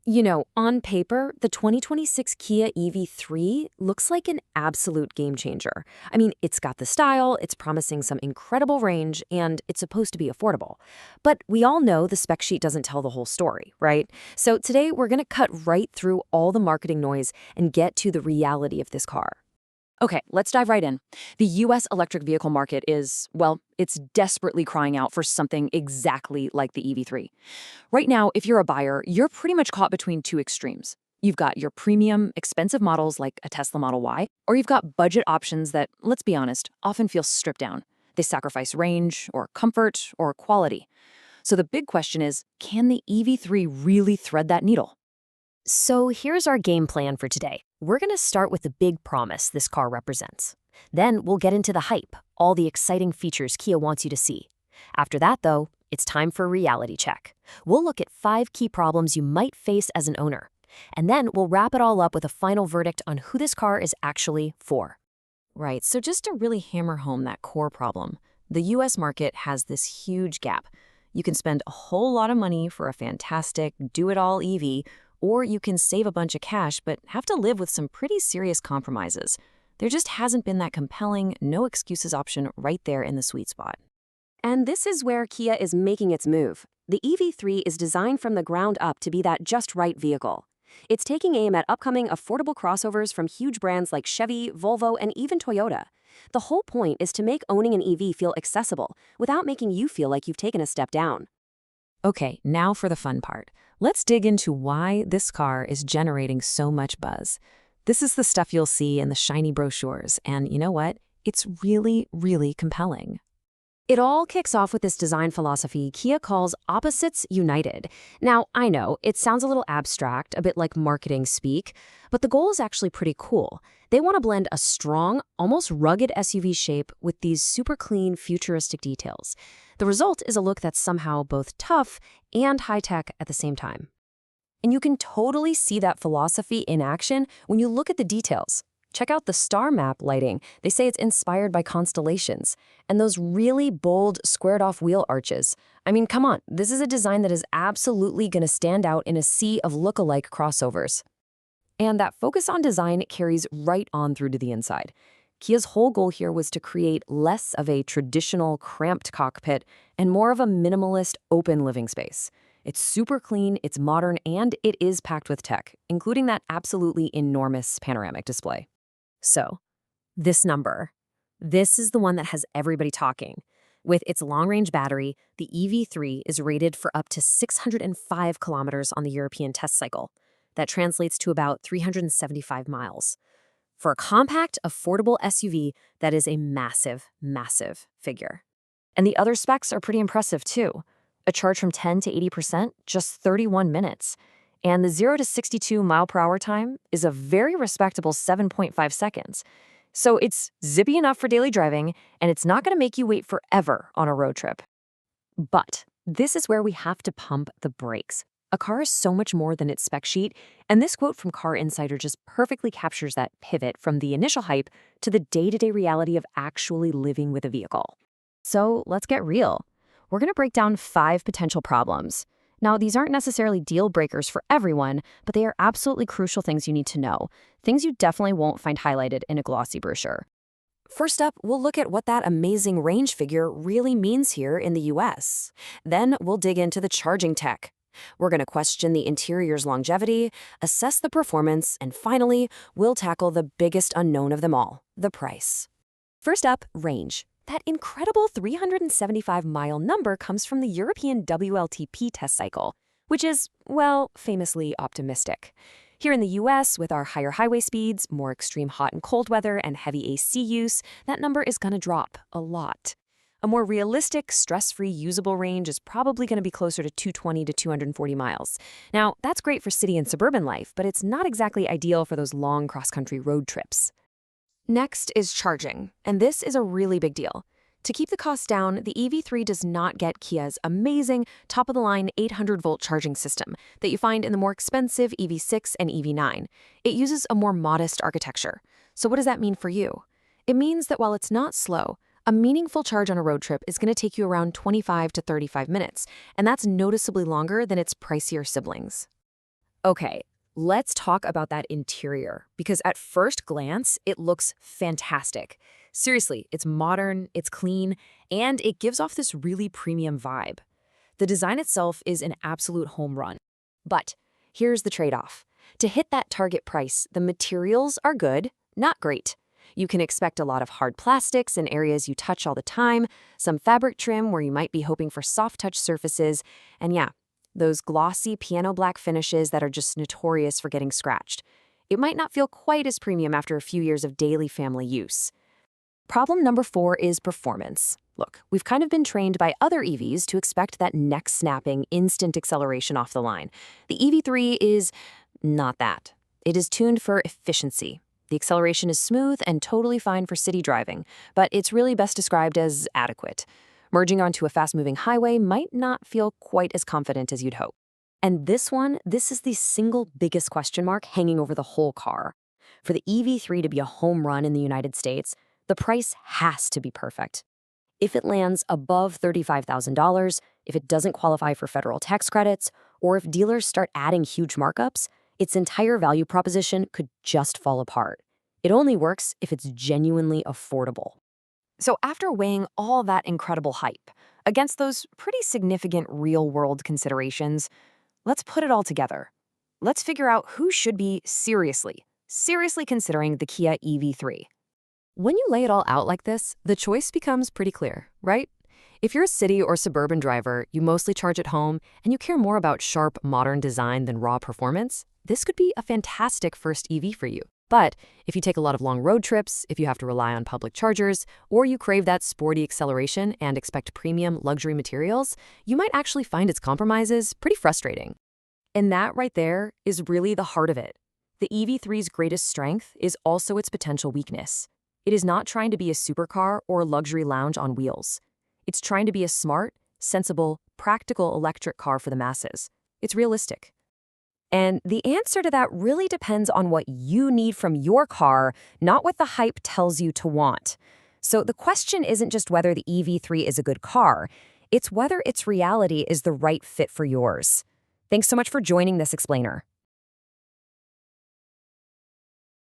On paper, the 2026 Kia EV3 looks like an absolute game changer. I mean, it's got the style, it's promising some incredible range, and it's supposed to be affordable. But we all know the spec sheet doesn't tell the whole story, right? So today we're going to cut right through all the marketing noise and get to the reality of this car. Okay, let's dive right in. The US electric vehicle market is, well, it's desperately crying out for something exactly like the EV3. Right now, if you're a buyer, you're pretty much caught between two extremes. You've got your premium, expensive models like a Tesla Model Y, or you've got budget options that, let's be honest, often feel stripped down. They sacrifice range, or comfort, or quality. So the big question is, can the EV3 really thread that needle? So here's our game plan for today. We're going to start with the big promise this car represents. Then we'll get into the hype, all the exciting features Kia wants you to see. After that, though, it's time for a reality check. We'll look at 5 key problems you might face as an owner. And then we'll wrap it all up with a final verdict on who this car is actually for. Right, so just to really hammer home that core problem, the US market has this huge gap. You can spend a whole lot of money for a fantastic, do-it-all EV, or you can save a bunch of cash but have to live with some pretty serious compromises. There just hasn't been that compelling, no excuses option right there in the sweet spot. And this is where Kia is making its move. The EV3 is designed from the ground up to be that just right vehicle. It's taking aim at upcoming affordable crossovers from huge brands like Chevy, Volvo, and even Toyota. The whole point is to make owning an EV feel accessible without making you feel like you've taken a step down. Okay, now for the fun part. Let's dig into why this car is generating so much buzz. This is the stuff you'll see in the shiny brochures, and you know what? It's really, really compelling. It all kicks off with this design philosophy Kia calls opposites united. Now, I know, it sounds a little abstract, a bit like marketing speak, but the goal is actually pretty cool. They want to blend a strong, almost rugged SUV shape with these super clean, futuristic details. The result is a look that's somehow both tough and high-tech at the same time. And you can totally see that philosophy in action when you look at the details. Check out the star map lighting. They say it's inspired by constellations. And those really bold, squared-off wheel arches. I mean, come on, this is a design that is absolutely going to stand out in a sea of look-alike crossovers. And that focus on design carries right on through to the inside. Kia's whole goal here was to create less of a traditional, cramped cockpit and more of a minimalist, open living space. It's super clean, it's modern, and it is packed with tech, including that absolutely enormous panoramic display. So, this number. This is the one that has everybody talking. With its long-range battery, the EV3 is rated for up to 605 kilometers on the European test cycle. That translates to about 375 miles. For a compact, affordable SUV, that is a massive, massive figure. And the other specs are pretty impressive too. A charge from 10 to 80%, just 31 minutes. And the 0 to 62 mile per hour time is a very respectable 7.5 seconds. So it's zippy enough for daily driving, and it's not going to make you wait forever on a road trip. But this is where we have to pump the brakes. A car is so much more than its spec sheet, and this quote from Car Insider just perfectly captures that pivot from the initial hype to the day-to-day reality of actually living with a vehicle. So let's get real. We're going to break down 5 potential problems. Now, these aren't necessarily deal breakers for everyone, but they are absolutely crucial things you need to know, things you definitely won't find highlighted in a glossy brochure. First up, we'll look at what that amazing range figure really means here in the US. Then we'll dig into the charging tech. We're going to question the interior's longevity, assess the performance, and finally, we'll tackle the biggest unknown of them all, the price. First up, range. That incredible 375-mile number comes from the European WLTP test cycle, which is, well, famously optimistic. Here in the US, with our higher highway speeds, more extreme hot and cold weather, and heavy AC use, that number is going to drop a lot. A more realistic, stress-free, usable range is probably going to be closer to 220 to 240 miles. Now, that's great for city and suburban life, but it's not exactly ideal for those long cross-country road trips. Next is charging, and this is a really big deal. To keep the cost down, the EV3 does not get Kia's amazing, top-of-the-line 800-volt charging system that you find in the more expensive EV6 and EV9. It uses a more modest architecture. So what does that mean for you? It means that while it's not slow, a meaningful charge on a road trip is going to take you around 25 to 35 minutes, and that's noticeably longer than its pricier siblings. Okay, let's talk about that interior, because at first glance, it looks fantastic. Seriously, it's modern, it's clean, and it gives off this really premium vibe. The design itself is an absolute home run. But here's the trade-off. To hit that target price, the materials are good, not great. You can expect a lot of hard plastics in areas you touch all the time, some fabric trim where you might be hoping for soft touch surfaces, and yeah, those glossy piano black finishes that are just notorious for getting scratched. It might not feel quite as premium after a few years of daily family use. Problem number 4 is performance. Look, we've kind of been trained by other EVs to expect that neck-snapping, instant acceleration off the line. The EV3 is not that. It is tuned for efficiency. The acceleration is smooth and totally fine for city driving, but it's really best described as adequate. Merging onto a fast-moving highway might not feel quite as confident as you'd hope. And this is the single biggest question mark hanging over the whole car. For the EV3 to be a home run in the United States, the price has to be perfect. If it lands above $35,000, if it doesn't qualify for federal tax credits, or if dealers start adding huge markups, its entire value proposition could just fall apart. It only works if it's genuinely affordable. So after weighing all that incredible hype against those pretty significant real-world considerations, let's put it all together. Let's figure out who should be seriously considering the Kia EV3. When you lay it all out like this, the choice becomes pretty clear, right? If you're a city or suburban driver, you mostly charge at home, and you care more about sharp, modern design than raw performance, this could be a fantastic first EV for you. But if you take a lot of long road trips, if you have to rely on public chargers, or you crave that sporty acceleration and expect premium luxury materials, you might actually find its compromises pretty frustrating. And that right there is really the heart of it. The EV3's greatest strength is also its potential weakness. It is not trying to be a supercar or a luxury lounge on wheels. It's trying to be a smart, sensible, practical electric car for the masses. It's realistic. And the answer to that really depends on what you need from your car, not what the hype tells you to want. So the question isn't just whether the EV3 is a good car, it's whether its reality is the right fit for yours. Thanks so much for joining this explainer.